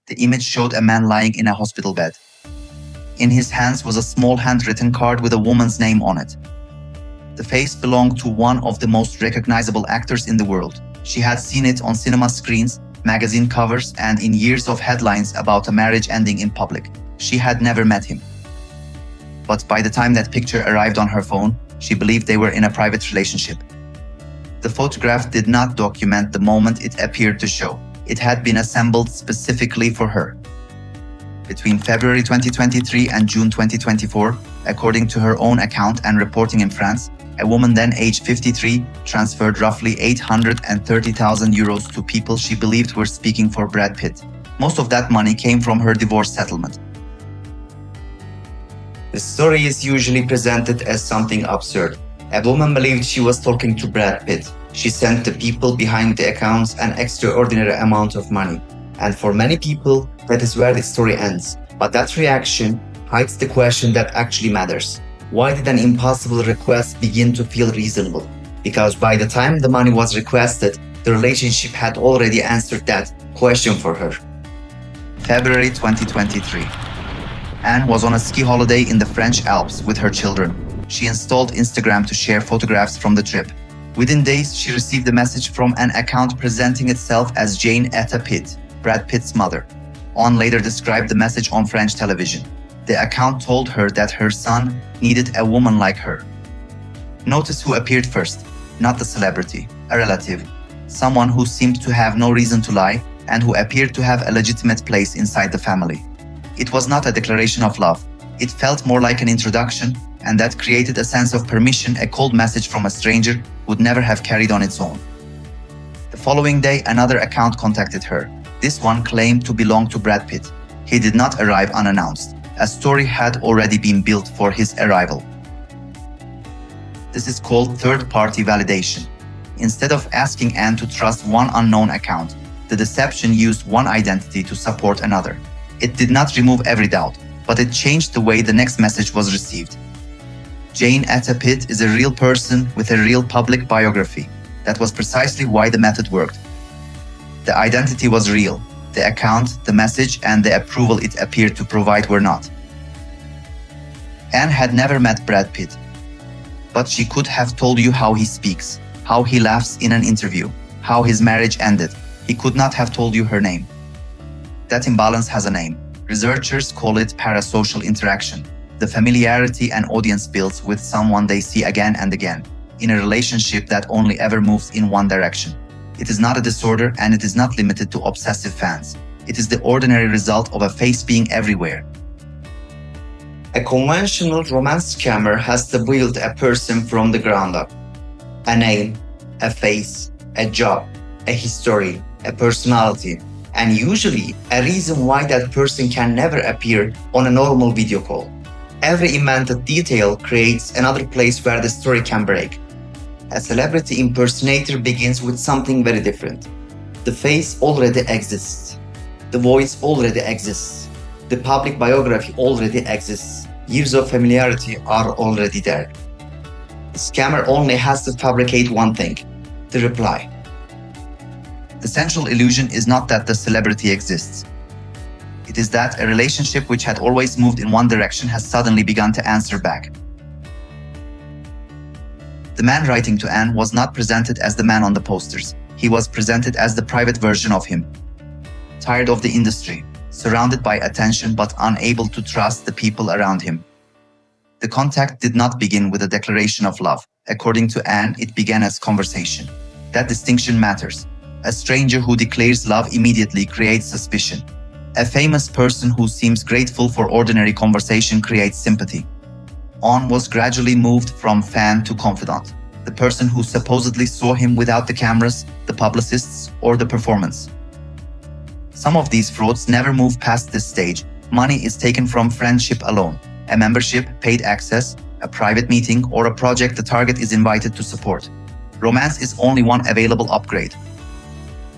The image showed a man lying in a hospital bed. In his hands was a small handwritten card with a woman's name on it. The face belonged to one of the most recognizable actors in the world. She had seen it on cinema screens, magazine covers, and in years of headlines about a marriage ending in public. She had never met him. But by the time that picture arrived on her phone, she believed they were in a private relationship. The photograph did not document the moment it appeared to show. It had been assembled specifically for her. Between February 2023 and June 2024, according to her own account and reporting in France, a woman then aged 53 transferred roughly 830,000 euros to people she believed were speaking for Brad Pitt. Most of that money came from her divorce settlement. The story is usually presented as something absurd. A woman believed she was talking to Brad Pitt. She sent the people behind the accounts an extraordinary amount of money. And for many people, that is where the story ends. But that reaction hides the question that actually matters. Why did an impossible request begin to feel reasonable? Because by the time the money was requested, the relationship had already answered that question for her. February 2023. Anne was on a ski holiday in the French Alps with her children. She installed Instagram to share photographs from the trip. Within days, she received a message from an account presenting itself as Jane Etta Pitt, Brad Pitt's mother. Anne later described the message on French television. The account told her that her son needed a woman like her. Notice who appeared first. Not the celebrity, a relative, someone who seemed to have no reason to lie and who appeared to have a legitimate place inside the family. It was not a declaration of love. It felt more like an introduction, and that created a sense of permission a cold message from a stranger would never have carried on its own. The following day, another account contacted her. This one claimed to belong to Brad Pitt. He did not arrive unannounced. A story had already been built for his arrival. This is called third-party validation. Instead of asking Anne to trust one unknown account, the deception used one identity to support another. It did not remove every doubt, but it changed the way the next message was received. Jane Etta Pitt is a real person with a real public biography. That was precisely why the method worked. The identity was real. The account, the message, and the approval it appeared to provide were not. Anne had never met Brad Pitt, but she could have told you how he speaks, how he laughs in an interview, how his marriage ended. He could not have told you her name. That imbalance has a name. Researchers call it parasocial interaction, the familiarity an audience builds with someone they see again and again, in a relationship that only ever moves in one direction. It is not a disorder, and it is not limited to obsessive fans. It is the ordinary result of a face being everywhere. A conventional romance scammer has to build a person from the ground up. A name, a face, a job, a history, a personality, and usually a reason why that person can never appear on a normal video call. Every invented detail creates another place where the story can break. A celebrity impersonator begins with something very different. The face already exists. The voice already exists. The public biography already exists. Years of familiarity are already there. The scammer only has to fabricate one thing: the reply. The central illusion is not that the celebrity exists. It is that a relationship which had always moved in one direction has suddenly begun to answer back. The man writing to Anne was not presented as the man on the posters. He was presented as the private version of him. Tired of the industry, surrounded by attention but unable to trust the people around him. The contact did not begin with a declaration of love. According to Anne, it began as conversation. That distinction matters. A stranger who declares love immediately creates suspicion. A famous person who seems grateful for ordinary conversation creates sympathy. Anne was gradually moved from fan to confidant, the person who supposedly saw him without the cameras, the publicists, or the performance. Some of these frauds never move past this stage. Money is taken from friendship alone, a membership, paid access, a private meeting, or a project the target is invited to support. Romance is only one available upgrade.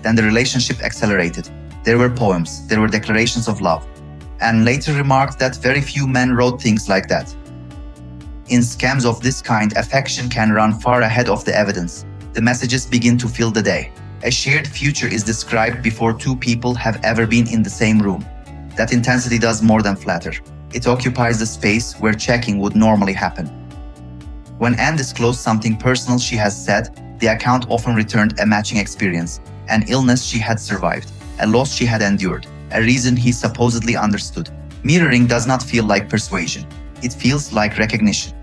Then the relationship accelerated. There were poems, there were declarations of love, and later remarked that very few men wrote things like that. In scams of this kind, affection can run far ahead of the evidence. The messages begin to fill the day. A shared future is described before two people have ever been in the same room. That intensity does more than flatter. It occupies the space where checking would normally happen. When Anne disclosed something personal she has said, the account often returned a matching experience, an illness she had survived, a loss she had endured, a reason he supposedly understood. Mirroring does not feel like persuasion. It feels like recognition.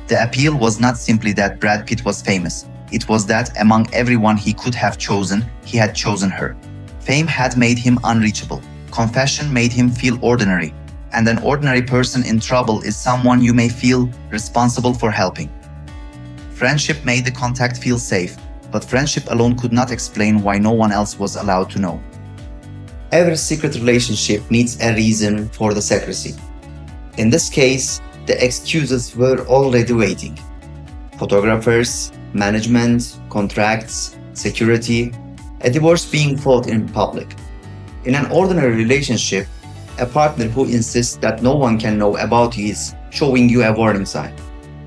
The appeal was not simply that Brad Pitt was famous. It was that among everyone he could have chosen, he had chosen her. Fame had made him unreachable. Confession made him feel ordinary. And an ordinary person in trouble is someone you may feel responsible for helping. Friendship made the contact feel safe, but friendship alone could not explain why no one else was allowed to know. Every secret relationship needs a reason for the secrecy. In this case, the excuses were already waiting. Photographers, management, contracts, security, a divorce being fought in public. In an ordinary relationship, a partner who insists that no one can know about you is showing you a warning sign.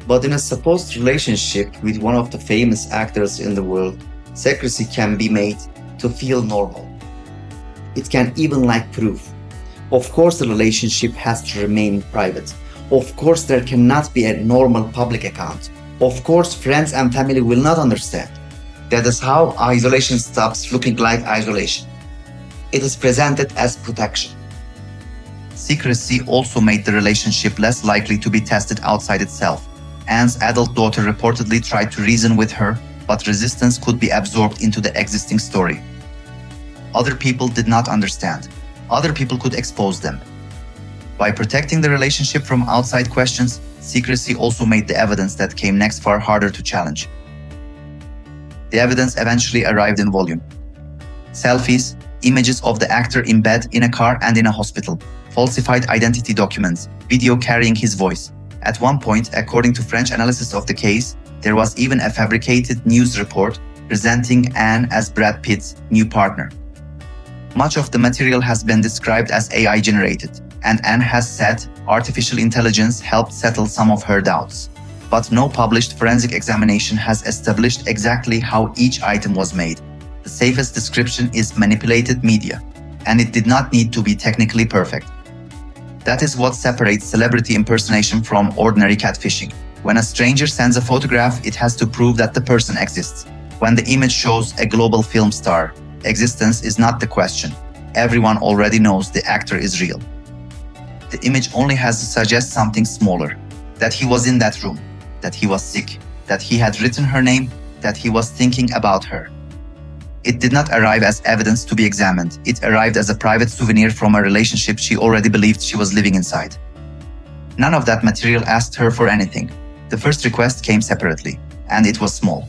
But in a supposed relationship with one of the famous actors in the world, secrecy can be made to feel normal. It can even like proof. Of course the relationship has to remain private. Of course there cannot be a normal public account. Of course friends and family will not understand. That is how isolation stops looking like isolation. It is presented as protection. Secrecy also made the relationship less likely to be tested outside itself. Anne's adult daughter reportedly tried to reason with her, but resistance could be absorbed into the existing story. Other people did not understand. Other people could expose them. By protecting the relationship from outside questions, secrecy also made the evidence that came next far harder to challenge. The evidence eventually arrived in volume. Selfies, images of the actor in bed, in a car and in a hospital, falsified identity documents, video carrying his voice. At one point, according to French analysis of the case, there was even a fabricated news report presenting Anne as Brad Pitt's new partner. Much of the material has been described as AI generated, and Anne has said artificial intelligence helped settle some of her doubts. But no published forensic examination has established exactly how each item was made. The safest description is manipulated media, and it did not need to be technically perfect. That is what separates celebrity impersonation from ordinary catfishing. When a stranger sends a photograph, it has to prove that the person exists. When the image shows a global film star, existence is not the question. Everyone already knows the actor is real. The image only has to suggest something smaller, that he was in that room, that he was sick, that he had written her name, that he was thinking about her. It did not arrive as evidence to be examined. It arrived as a private souvenir from a relationship she already believed she was living inside. None of that material asked her for anything. The first request came separately, and it was small.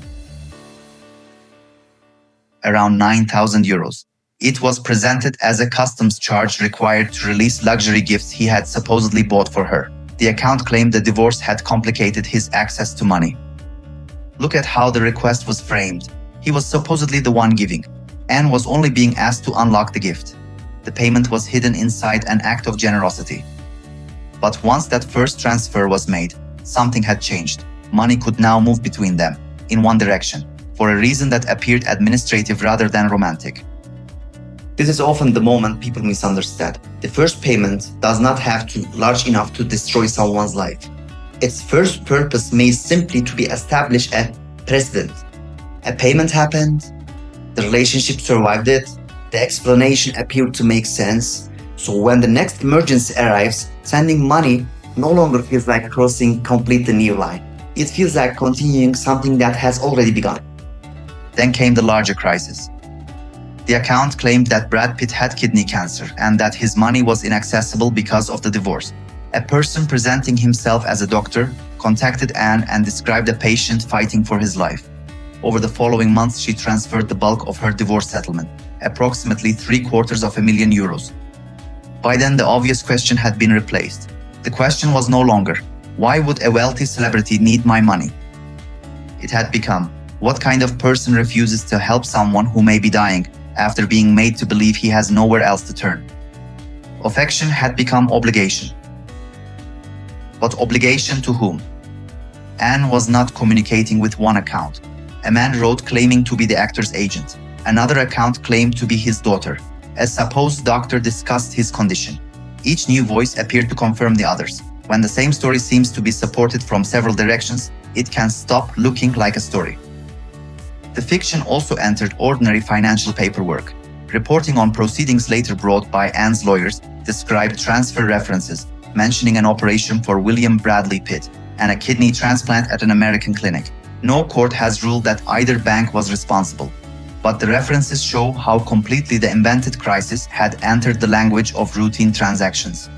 Around 9,000 euros. It was presented as a customs charge required to release luxury gifts he had supposedly bought for her. The account claimed the divorce had complicated his access to money. Look at how the request was framed. He was supposedly the one giving. Anne was only being asked to unlock the gift. The payment was hidden inside an act of generosity. But once that first transfer was made, something had changed. Money could now move between them, in one direction, for a reason that appeared administrative rather than romantic. This is often the moment people misunderstand. The first payment does not have to be large enough to destroy someone's life. Its first purpose may simply to be establish a precedent. A payment happened, the relationship survived it, the explanation appeared to make sense. So when the next emergency arrives, sending money no longer feels like crossing completely new line. It feels like continuing something that has already begun. Then came the larger crisis. The account claimed that Brad Pitt had kidney cancer and that his money was inaccessible because of the divorce. A person presenting himself as a doctor contacted Anne and described a patient fighting for his life. Over the following months, she transferred the bulk of her divorce settlement, approximately €750,000. By then, the obvious question had been replaced. The question was no longer, why would a wealthy celebrity need my money? It had become, what kind of person refuses to help someone who may be dying after being made to believe he has nowhere else to turn? Affection had become obligation. But obligation to whom? Anne was not communicating with one account. A man wrote claiming to be the actor's agent. Another account claimed to be his daughter. A supposed doctor discussed his condition. Each new voice appeared to confirm the others. When the same story seems to be supported from several directions, it can stop looking like a story. The fiction also entered ordinary financial paperwork. Reporting on proceedings later brought by Anne's lawyers described transfer references, mentioning an operation for William Bradley Pitt and a kidney transplant at an American clinic. No court has ruled that either bank was responsible, but the references show how completely the invented crisis had entered the language of routine transactions.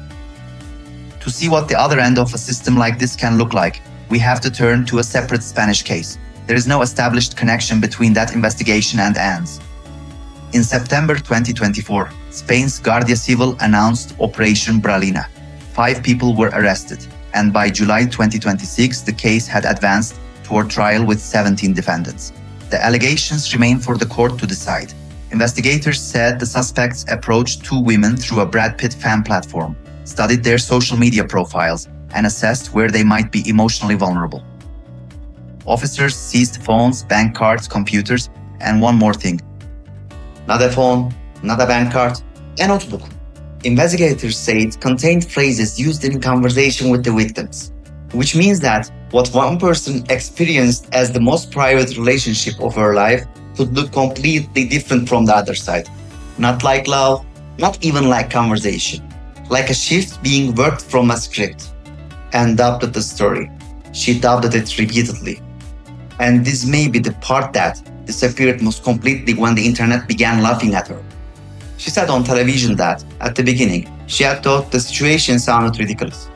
To see what the other end of a system like this can look like, we have to turn to a separate Spanish case. There is no established connection between that investigation and Anne's. In September 2024, Spain's Guardia Civil announced Operation Bralina. 5 people were arrested, and by July 2026, the case had advanced toward trial with 17 defendants. The allegations remain for the court to decide. Investigators said the suspects approached 2 women through a Brad Pitt fan platform, studied their social media profiles, and assessed where they might be emotionally vulnerable. Officers seized phones, bank cards, computers, and one more thing. Not a phone, not a bank card, a notebook. Investigators say it contained phrases used in conversation with the victims, which means that what one person experienced as the most private relationship of her life could look completely different from the other side. Not like love, not even like conversation. Like a shift being worked from a script. And dubbed the story. She dubbed it repeatedly. And this may be the part that disappeared most completely when the internet began laughing at her. She said on television that, at the beginning, she had thought the situation sounded ridiculous.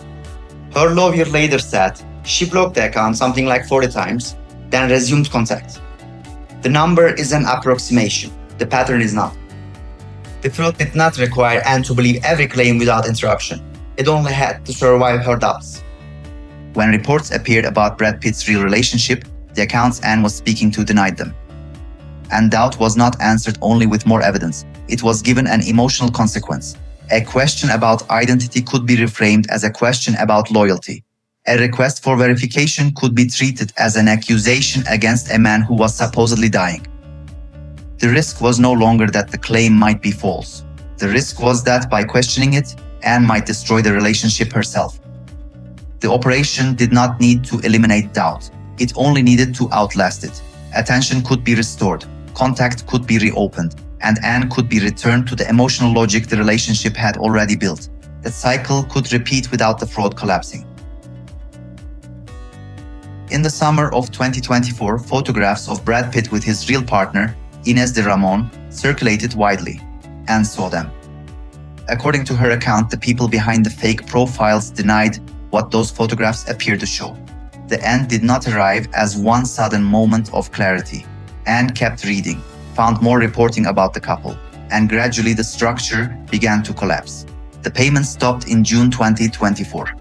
Her lawyer later said she blocked the account something like 40 times, then resumed contact. The number is an approximation, the pattern is not. The fraud did not require Anne to believe every claim without interruption. It only had to survive her doubts. When reports appeared about Brad Pitt's real relationship, the accounts Anne was speaking to denied them. And doubt was not answered only with more evidence. It was given an emotional consequence. A question about identity could be reframed as a question about loyalty. A request for verification could be treated as an accusation against a man who was supposedly dying. The risk was no longer that the claim might be false. The risk was that by questioning it, Anne might destroy the relationship herself. The operation did not need to eliminate doubt. It only needed to outlast it. Attention could be restored, contact could be reopened, and Anne could be returned to the emotional logic the relationship had already built. That cycle could repeat without the fraud collapsing. In the summer of 2024, photographs of Brad Pitt with his real partner, Inés de Ramón, circulated widely. Anne saw them. According to her account, the people behind the fake profiles denied what those photographs appeared to show. The end did not arrive as one sudden moment of clarity. Anne kept reading, found more reporting about the couple, and gradually the structure began to collapse. The payments stopped in June 2024.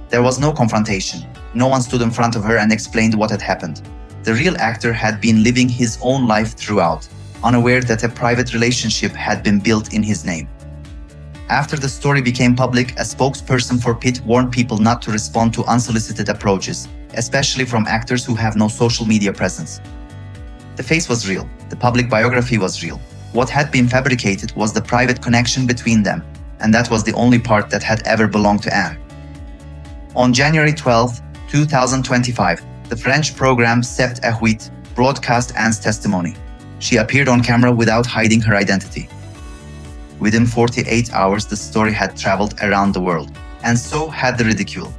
There was no confrontation. No one stood in front of her and explained what had happened. The real actor had been living his own life throughout, unaware that a private relationship had been built in his name. After the story became public, a spokesperson for Pitt warned people not to respond to unsolicited approaches, especially from actors who have no social media presence. The face was real. The public biography was real. What had been fabricated was the private connection between them, and that was the only part that had ever belonged to Anne. On January 12, 2025, the French program Sept à Huit broadcast Anne's testimony. She appeared on camera without hiding her identity. Within 48 hours, the story had traveled around the world, and so had the ridicule.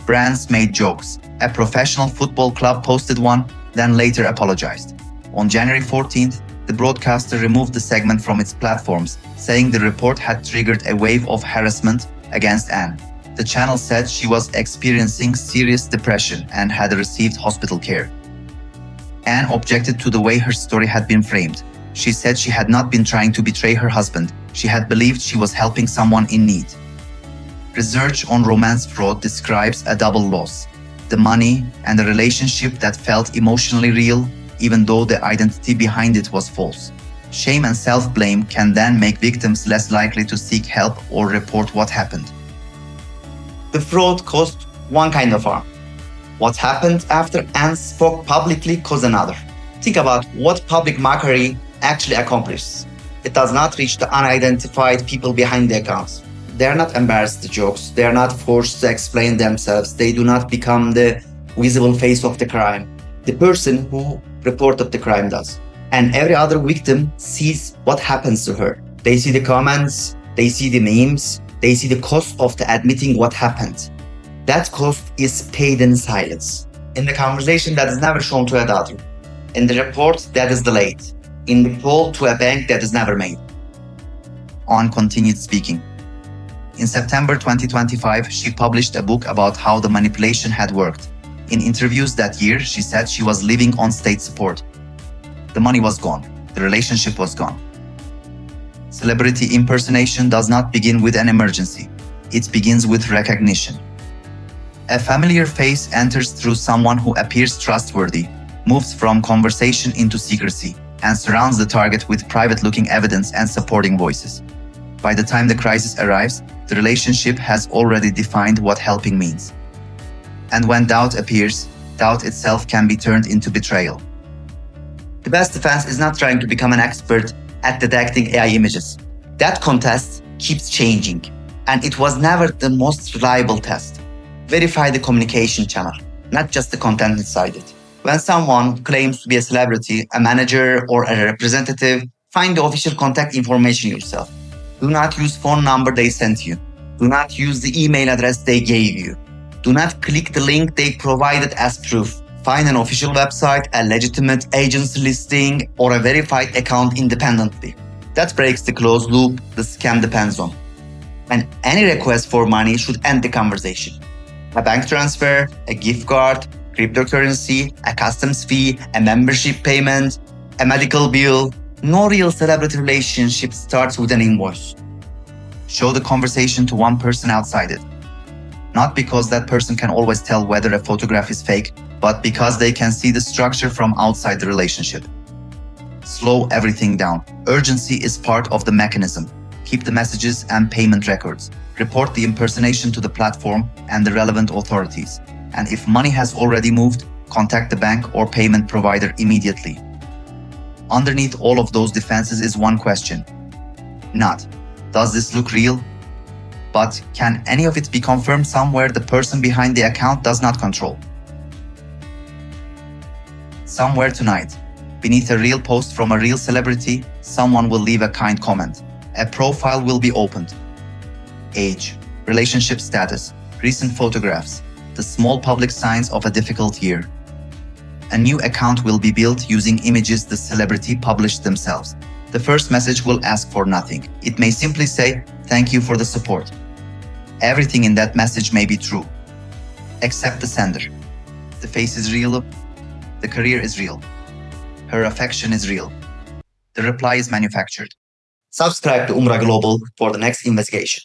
Brands made jokes. A professional football club posted one, then later apologized. On January 14th, the broadcaster removed the segment from its platforms, saying the report had triggered a wave of harassment against Anne. The channel said she was experiencing serious depression and had received hospital care. Anne objected to the way her story had been framed. She said she had not been trying to betray her husband. She had believed she was helping someone in need. Research on romance fraud describes a double loss: the money and the relationship that felt emotionally real, even though the identity behind it was false. Shame and self-blame can then make victims less likely to seek help or report what happened. The fraud caused one kind of harm. What happened after Anne spoke publicly caused another. Think about what public mockery actually accomplishes. It does not reach the unidentified people behind the accounts. They are not embarrassed the jokes. They are not forced to explain themselves. They do not become the visible face of the crime. The person who reported the crime does. And every other victim sees what happens to her. They see the comments, they see the memes, they see the cost of admitting what happened. That cost is paid in silence. In the conversation that is never shown to a daughter. In the report that is delayed. In the call to a bank that is never made. On continued speaking. In September 2025, she published a book about how the manipulation had worked. In interviews that year, she said she was living on state support. The money was gone. The relationship was gone. Celebrity impersonation does not begin with an emergency. It begins with recognition. A familiar face enters through someone who appears trustworthy, moves from conversation into secrecy, and surrounds the target with private-looking evidence and supporting voices. By the time the crisis arrives, the relationship has already defined what helping means. And when doubt appears, doubt itself can be turned into betrayal. The best defense is not trying to become an expert at detecting AI images. That contest keeps changing, and it was never the most reliable test. Verify the communication channel, not just the content inside it. When someone claims to be a celebrity, a manager, or a representative, find the official contact information yourself. Do not use phone number they sent you. Do not use the email address they gave you. Do not click the link they provided as proof. Find an official website, a legitimate agency listing, or a verified account independently. That breaks the closed loop the scam depends on. And any request for money should end the conversation. A bank transfer, a gift card, cryptocurrency, a customs fee, a membership payment, a medical bill. No real celebrity relationship starts with an invoice. Show the conversation to one person outside it. Not because that person can always tell whether a photograph is fake, but because they can see the structure from outside the relationship. Slow everything down. Urgency is part of the mechanism. Keep the messages and payment records. Report the impersonation to the platform and the relevant authorities. And if money has already moved, contact the bank or payment provider immediately. Underneath all of those defenses is one question. Not, does this look real? But can any of it be confirmed somewhere the person behind the account does not control? Somewhere tonight, beneath a real post from a real celebrity, someone will leave a kind comment. A profile will be opened. Age, relationship status, recent photographs, the small public signs of a difficult year. A new account will be built using images the celebrity published themselves. The first message will ask for nothing. It may simply say, "Thank you for the support." Everything in that message may be true, except the sender. The face is real. The career is real. Her affection is real. The reply is manufactured. Subscribe to Umra Global for the next investigation.